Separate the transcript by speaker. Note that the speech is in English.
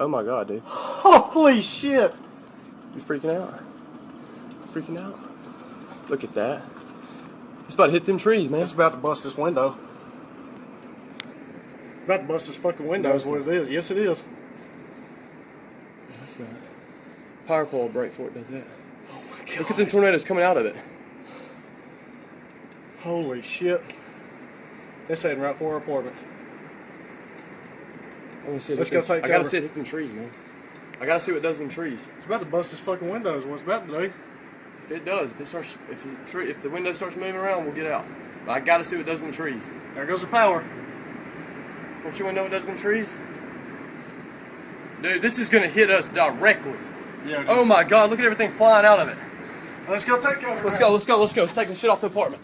Speaker 1: Oh my god, dude.
Speaker 2: Holy shit!
Speaker 1: You freaking out? Freaking out? Look at that. It's about to hit them trees, man.
Speaker 2: It's about to bust this window. About to bust this fucking window is what it is. Yes, it is.
Speaker 1: That's not. Power pole break before it does that.
Speaker 2: Oh my god.
Speaker 1: Look at them tornadoes coming out of it.
Speaker 2: Holy shit. It's heading right for our apartment.
Speaker 1: I want to see it.
Speaker 2: Let's go take
Speaker 1: I gotta
Speaker 2: cover.
Speaker 1: see it hit them trees, man. I gotta see what it does to them trees.
Speaker 2: It's about to bust this fucking window is what it's about to do.
Speaker 1: If it does, if the window starts moving around, we'll get out. But I gotta see what it does to them trees.
Speaker 2: There goes the power.
Speaker 1: Don't you want to know what it does to them trees? Dude, this is gonna hit us directly.
Speaker 2: Yeah.
Speaker 1: Oh my god, look at everything flying out of it.
Speaker 2: Let's go take cover.
Speaker 1: Let's go. Let's take the shit off the apartment.